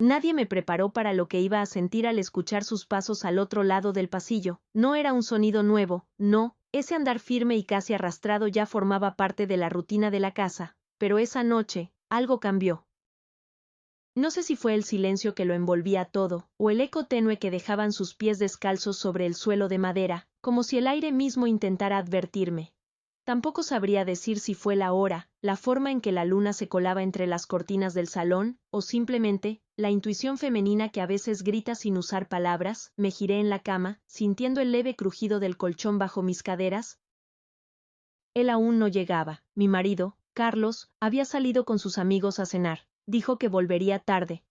Nadie me preparó para lo que iba a sentir al escuchar sus pasos al otro lado del pasillo. No era un sonido nuevo, no, ese andar firme y casi arrastrado ya formaba parte de la rutina de la casa, pero esa noche, algo cambió. No sé si fue el silencio que lo envolvía todo, o el eco tenue que dejaban sus pies descalzos sobre el suelo de madera, como si el aire mismo intentara advertirme. Tampoco sabría decir si fue la hora, la forma en que la luna se colaba entre las cortinas del salón, o simplemente, la intuición femenina que a veces grita sin usar palabras. Me giré en la cama, sintiendo el leve crujido del colchón bajo mis caderas. Él aún no llegaba. Mi marido, Carlos, había salido con sus amigos a cenar. Dijo que volvería tarde.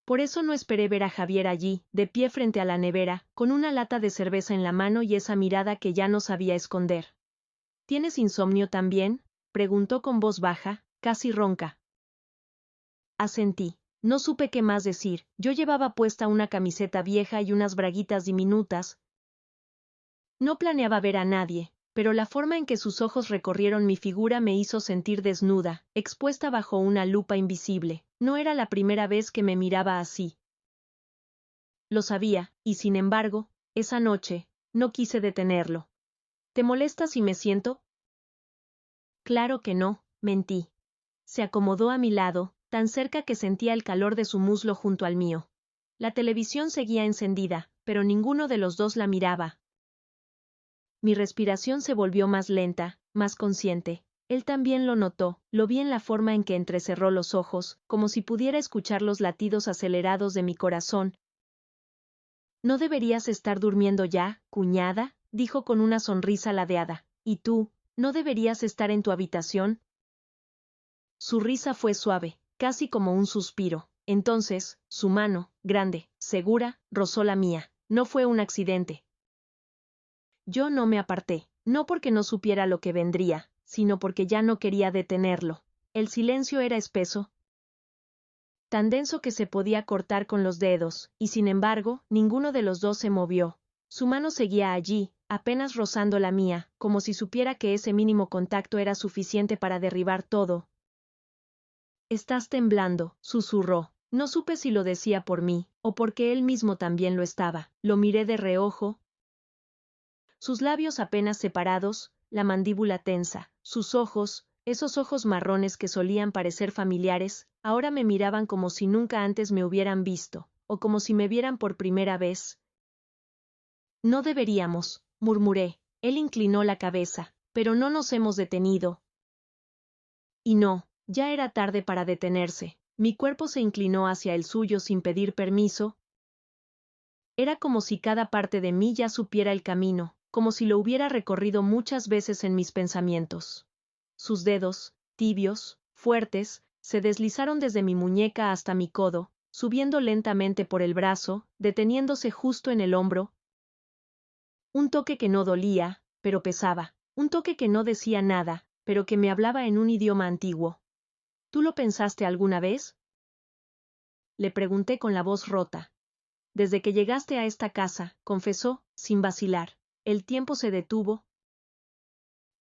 Por eso no esperé ver a Javier allí, de pie frente a la nevera, con una lata de cerveza en la mano y esa mirada que ya no sabía esconder. ¿Tienes insomnio también?, preguntó con voz baja, casi ronca. Asentí. No supe qué más decir. Yo llevaba puesta una camiseta vieja y unas braguitas diminutas. No planeaba ver a nadie, pero la forma en que sus ojos recorrieron mi figura me hizo sentir desnuda, expuesta bajo una lupa invisible. No era la primera vez que me miraba así. Lo sabía, y sin embargo, esa noche, no quise detenerlo. ¿Te molesta si me siento? Claro que no, mentí. Se acomodó a mi lado, tan cerca que sentía el calor de su muslo junto al mío. La televisión seguía encendida, pero ninguno de los dos la miraba. Mi respiración se volvió más lenta, más consciente. Él también lo notó, lo vi en la forma en que entrecerró los ojos, como si pudiera escuchar los latidos acelerados de mi corazón. ¿No deberías estar durmiendo ya, cuñada?, dijo con una sonrisa ladeada. ¿Y tú, no deberías estar en tu habitación? Su risa fue suave, casi como un suspiro. Entonces, su mano, grande, segura, rozó la mía. No fue un accidente. Yo no me aparté, no porque no supiera lo que vendría, sino porque ya no quería detenerlo. El silencio era espeso, tan denso que se podía cortar con los dedos, y sin embargo, ninguno de los dos se movió. Su mano seguía allí, apenas rozando la mía, como si supiera que ese mínimo contacto era suficiente para derribar todo. «Estás temblando», susurró. No supe si lo decía por mí, o porque él mismo también lo estaba. Lo miré de reojo. Sus labios apenas separados, la mandíbula tensa, sus ojos, esos ojos marrones que solían parecer familiares, ahora me miraban como si nunca antes me hubieran visto, o como si me vieran por primera vez. No deberíamos, murmuré. Él inclinó la cabeza, pero no nos hemos detenido. Y no, ya era tarde para detenerse. Mi cuerpo se inclinó hacia el suyo sin pedir permiso. Era como si cada parte de mí ya supiera el camino, como si lo hubiera recorrido muchas veces en mis pensamientos. Sus dedos, tibios, fuertes, se deslizaron desde mi muñeca hasta mi codo, subiendo lentamente por el brazo, deteniéndose justo en el hombro. Un toque que no dolía, pero pesaba, un toque que no decía nada, pero que me hablaba en un idioma antiguo. ¿Tú lo pensaste alguna vez?, le pregunté con la voz rota. Desde que llegaste a esta casa, confesó, sin vacilar. El tiempo se detuvo.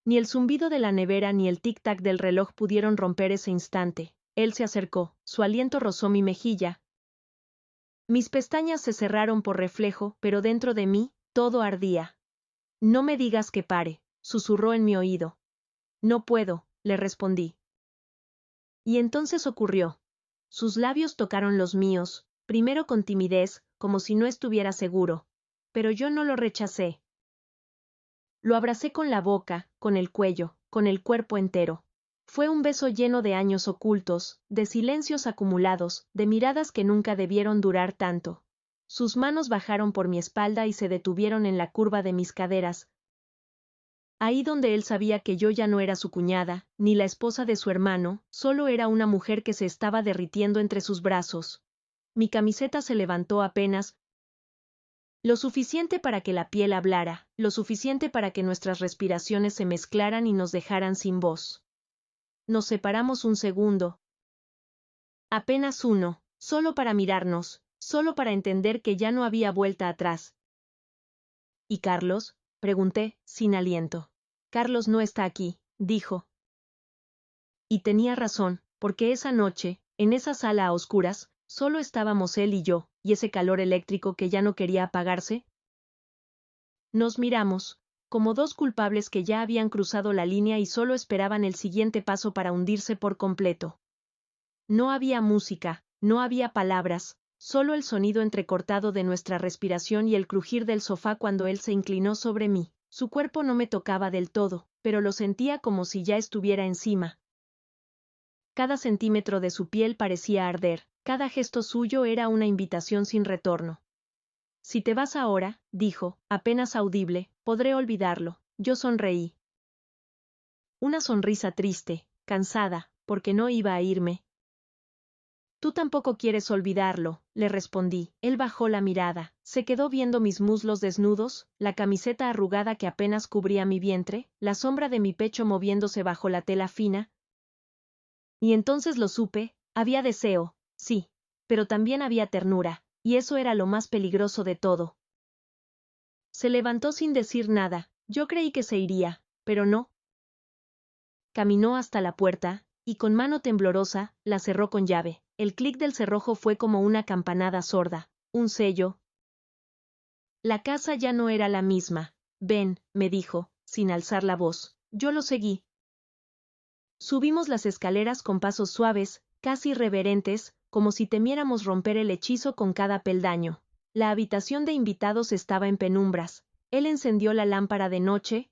Ni el zumbido de la nevera ni el tic-tac del reloj pudieron romper ese instante. Él se acercó, su aliento rozó mi mejilla. Mis pestañas se cerraron por reflejo, pero dentro de mí, todo ardía. No me digas que pare, susurró en mi oído. No puedo, le respondí. Y entonces ocurrió. Sus labios tocaron los míos, primero con timidez, como si no estuviera seguro. Pero yo no lo rechacé. Lo abracé con la boca, con el cuello, con el cuerpo entero. Fue un beso lleno de años ocultos, de silencios acumulados, de miradas que nunca debieron durar tanto. Sus manos bajaron por mi espalda y se detuvieron en la curva de mis caderas, ahí donde él sabía que yo ya no era su cuñada, ni la esposa de su hermano, solo era una mujer que se estaba derritiendo entre sus brazos. Mi camiseta se levantó apenas, lo suficiente para que la piel hablara, lo suficiente para que nuestras respiraciones se mezclaran y nos dejaran sin voz. Nos separamos un segundo. Apenas uno, solo para mirarnos, solo para entender que ya no había vuelta atrás. ¿Y Carlos?, pregunté, sin aliento. Carlos no está aquí, dijo. Y tenía razón, porque esa noche, en esa sala a oscuras, Solo estábamos él y yo, y ese calor eléctrico que ya no quería apagarse. Nos miramos, como dos culpables que ya habían cruzado la línea y solo esperaban el siguiente paso para hundirse por completo. No había música, no había palabras, solo el sonido entrecortado de nuestra respiración y el crujir del sofá cuando él se inclinó sobre mí. Su cuerpo no me tocaba del todo, pero lo sentía como si ya estuviera encima. Cada centímetro de su piel parecía arder, cada gesto suyo era una invitación sin retorno. Si te vas ahora, dijo, apenas audible, podré olvidarlo. Yo sonreí. Una sonrisa triste, cansada, porque no iba a irme. Tú tampoco quieres olvidarlo, le respondí. Él bajó la mirada, se quedó viendo mis muslos desnudos, la camiseta arrugada que apenas cubría mi vientre, la sombra de mi pecho moviéndose bajo la tela fina. Y entonces lo supe, había deseo, sí, pero también había ternura, y eso era lo más peligroso de todo. Se levantó sin decir nada, yo creí que se iría, pero no. Caminó hasta la puerta, y con mano temblorosa, la cerró con llave. El clic del cerrojo fue como una campanada sorda, un sello. La casa ya no era la misma. Ven, me dijo, sin alzar la voz. Yo lo seguí. Subimos las escaleras con pasos suaves, casi reverentes, como si temiéramos romper el hechizo con cada peldaño. La habitación de invitados estaba en penumbras. Él encendió la lámpara de noche.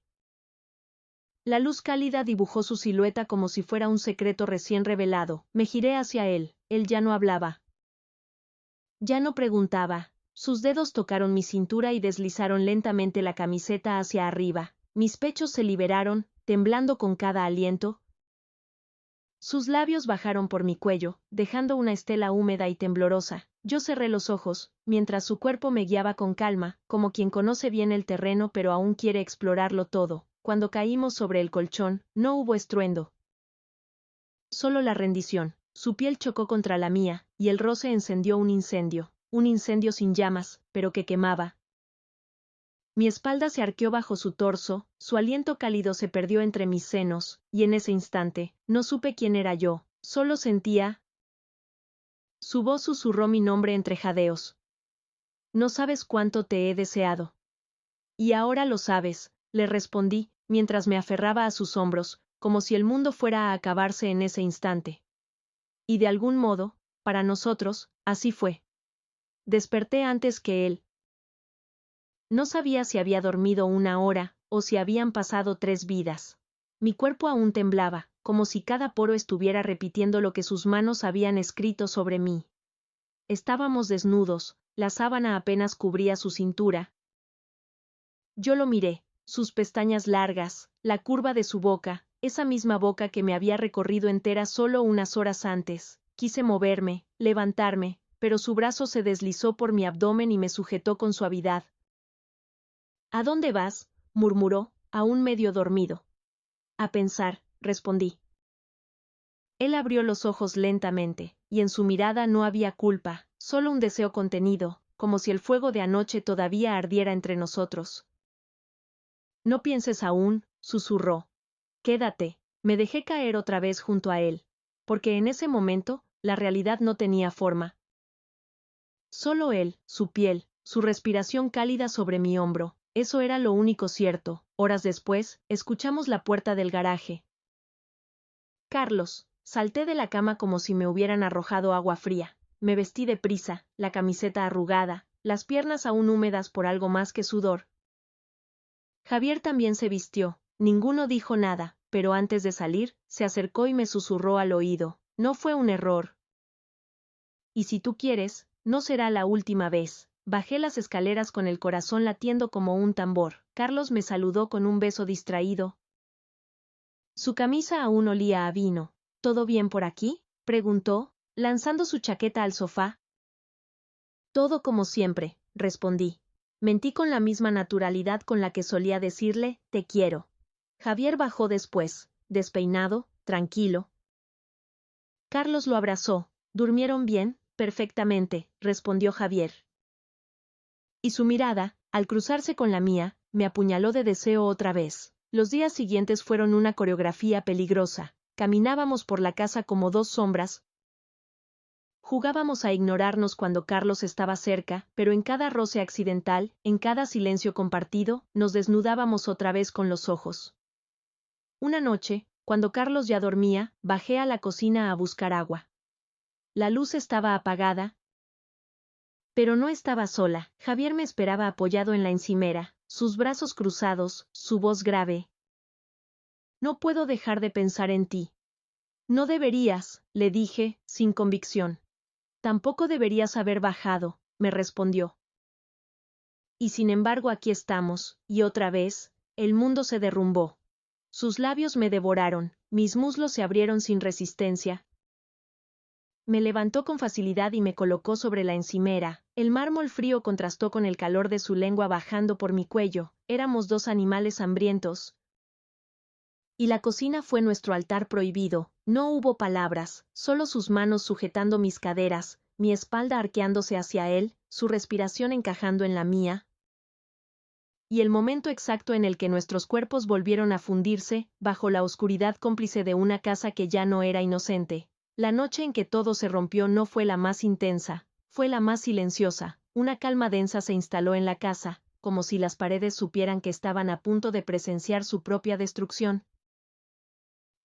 La luz cálida dibujó su silueta como si fuera un secreto recién revelado. Me giré hacia él. Él ya no hablaba. Ya no preguntaba. Sus dedos tocaron mi cintura y deslizaron lentamente la camiseta hacia arriba. Mis pechos se liberaron, temblando con cada aliento. Sus labios bajaron por mi cuello, dejando una estela húmeda y temblorosa. Yo cerré los ojos, mientras su cuerpo me guiaba con calma, como quien conoce bien el terreno pero aún quiere explorarlo todo. Cuando caímos sobre el colchón, no hubo estruendo. Solo la rendición. Su piel chocó contra la mía, y el roce encendió un incendio sin llamas, pero que quemaba. Mi espalda se arqueó bajo su torso, su aliento cálido se perdió entre mis senos, y en ese instante, no supe quién era yo, solo sentía. Su voz susurró mi nombre entre jadeos. No sabes cuánto te he deseado. Y ahora lo sabes, le respondí, mientras me aferraba a sus hombros, como si el mundo fuera a acabarse en ese instante. Y de algún modo, para nosotros, así fue. Desperté antes que él. No sabía si había dormido 1 hora, o si habían pasado 3 vidas. Mi cuerpo aún temblaba, como si cada poro estuviera repitiendo lo que sus manos habían escrito sobre mí. Estábamos desnudos, la sábana apenas cubría su cintura. Yo lo miré, sus pestañas largas, la curva de su boca, esa misma boca que me había recorrido entera solo unas horas antes. Quise moverme, levantarme, pero su brazo se deslizó por mi abdomen y me sujetó con suavidad. ¿A dónde vas?, murmuró, aún medio dormido. A pensar, respondí. Él abrió los ojos lentamente, y en su mirada no había culpa, solo un deseo contenido, como si el fuego de anoche todavía ardiera entre nosotros. No pienses aún, susurró. Quédate. Me dejé caer otra vez junto a él, porque en ese momento, la realidad no tenía forma. Solo él, su piel, su respiración cálida sobre mi hombro, eso era lo único cierto. Horas después, escuchamos la puerta del garaje. Carlos, salté de la cama como si me hubieran arrojado agua fría. Me vestí deprisa, la camiseta arrugada, las piernas aún húmedas por algo más que sudor. Javier también se vistió, ninguno dijo nada, pero antes de salir, se acercó y me susurró al oído. No fue un error. Y si tú quieres, no será la última vez. Bajé las escaleras con el corazón latiendo como un tambor. Carlos me saludó con un beso distraído. Su camisa aún olía a vino. ¿Todo bien por aquí?, preguntó, lanzando su chaqueta al sofá. Todo como siempre, respondí. Mentí con la misma naturalidad con la que solía decirle, te quiero. Javier bajó después, despeinado, tranquilo. Carlos lo abrazó. ¿Durmieron bien? Perfectamente, respondió Javier. Y su mirada, al cruzarse con la mía, me apuñaló de deseo otra vez. Los días siguientes fueron una coreografía peligrosa. Caminábamos por la casa como dos sombras, Jugábamos a ignorarnos cuando Carlos estaba cerca, pero en cada roce accidental, en cada silencio compartido, nos desnudábamos otra vez con los ojos. Una noche, cuando Carlos ya dormía, bajé a la cocina a buscar agua. La luz estaba apagada, pero no estaba sola. Javier me esperaba apoyado en la encimera, sus brazos cruzados, su voz grave. No puedo dejar de pensar en ti. No deberías, le dije, sin convicción. Tampoco deberías haber bajado, me respondió. Y sin embargo aquí estamos, y otra vez, el mundo se derrumbó. Sus labios me devoraron, mis muslos se abrieron sin resistencia. Me levantó con facilidad y me colocó sobre la encimera. El mármol frío contrastó con el calor de su lengua bajando por mi cuello. Éramos dos animales hambrientos. Y la cocina fue nuestro altar prohibido. No hubo palabras, solo sus manos sujetando mis caderas, mi espalda arqueándose hacia él, su respiración encajando en la mía. Y el momento exacto en el que nuestros cuerpos volvieron a fundirse, bajo la oscuridad cómplice de una casa que ya no era inocente. La noche en que todo se rompió no fue la más intensa, fue la más silenciosa. Una calma densa se instaló en la casa, como si las paredes supieran que estaban a punto de presenciar su propia destrucción.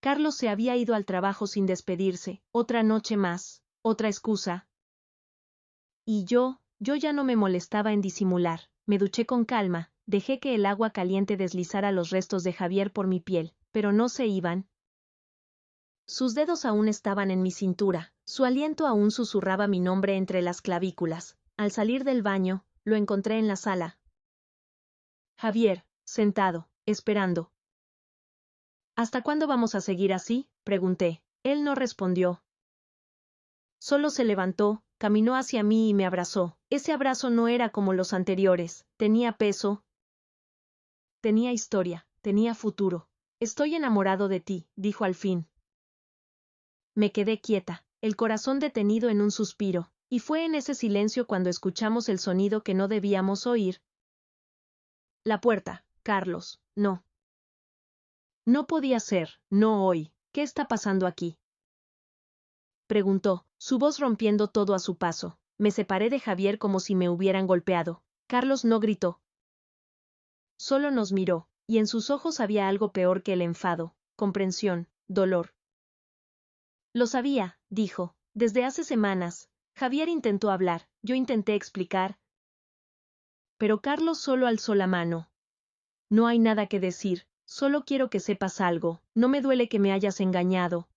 Carlos se había ido al trabajo sin despedirse, otra noche más, otra excusa. Y yo ya no me molestaba en disimular, me duché con calma, dejé que el agua caliente deslizara los restos de Javier por mi piel, pero no se iban. Sus dedos aún estaban en mi cintura, su aliento aún susurraba mi nombre entre las clavículas. Al salir del baño, lo encontré en la sala. Javier, sentado, esperando. ¿Hasta cuándo vamos a seguir así?, pregunté. Él no respondió. Solo se levantó, caminó hacia mí y me abrazó. Ese abrazo no era como los anteriores, tenía peso, tenía historia, tenía futuro. Estoy enamorado de ti, dijo al fin. Me quedé quieta, el corazón detenido en un suspiro, y fue en ese silencio cuando escuchamos el sonido que no debíamos oír. La puerta, Carlos, no. No podía ser, no hoy. ¿Qué está pasando aquí?, preguntó, su voz rompiendo todo a su paso. Me separé de Javier como si me hubieran golpeado. Carlos no gritó. Solo nos miró, y en sus ojos había algo peor que el enfado, comprensión, dolor. Lo sabía, dijo. Desde hace semanas. Javier intentó hablar, yo intenté explicar. Pero Carlos solo alzó la mano. No hay nada que decir, solo quiero que sepas algo. No me duele que me hayas engañado.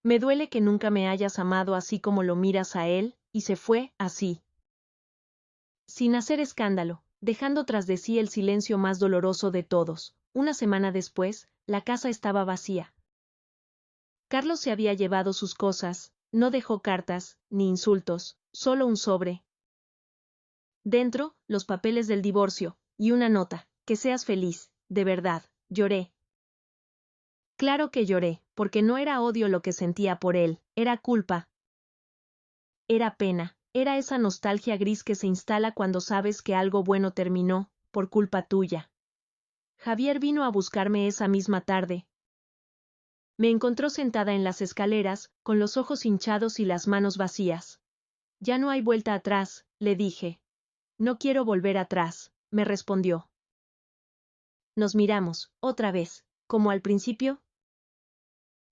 Me duele que nunca me hayas amado así como lo miras a él, y se fue, así. Sin hacer escándalo, dejando tras de sí el silencio más doloroso de todos. Una semana después, la casa estaba vacía. Carlos se había llevado sus cosas, no dejó cartas, ni insultos, solo un sobre. Dentro, los papeles del divorcio, y una nota, que seas feliz, de verdad. Lloré. Claro que lloré, porque no era odio lo que sentía por él, era culpa. Era pena, era esa nostalgia gris que se instala cuando sabes que algo bueno terminó, por culpa tuya. Javier vino a buscarme esa misma tarde. Me encontró sentada en las escaleras, con los ojos hinchados y las manos vacías. Ya no hay vuelta atrás, le dije. No quiero volver atrás, me respondió. Nos miramos, otra vez, como al principio.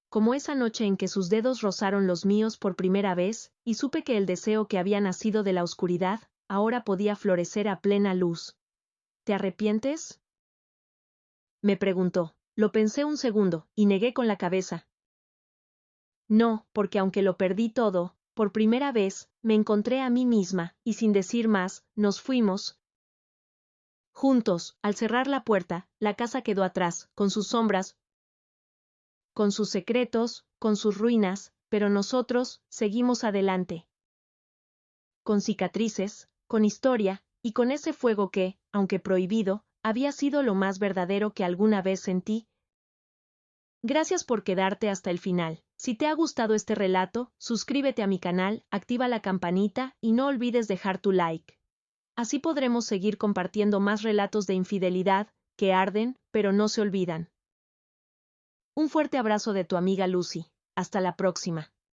Como esa noche en que sus dedos rozaron los míos por primera vez, y supe que el deseo que había nacido de la oscuridad, ahora podía florecer a plena luz. ¿Te arrepientes?, me preguntó. Lo pensé un segundo, y negué con la cabeza. No, porque aunque lo perdí todo, por primera vez, me encontré a mí misma, y sin decir más, nos fuimos. Juntos, al cerrar la puerta, la casa quedó atrás, con sus sombras, con sus secretos, con sus ruinas, pero nosotros seguimos adelante. Con cicatrices, con historia, y con ese fuego que, aunque prohibido, había sido lo más verdadero que alguna vez sentí. Gracias por quedarte hasta el final. Si te ha gustado este relato, suscríbete a mi canal, activa la campanita y no olvides dejar tu like. Así podremos seguir compartiendo más relatos de infidelidad, que arden, pero no se olvidan. Un fuerte abrazo de tu amiga Lucy. Hasta la próxima.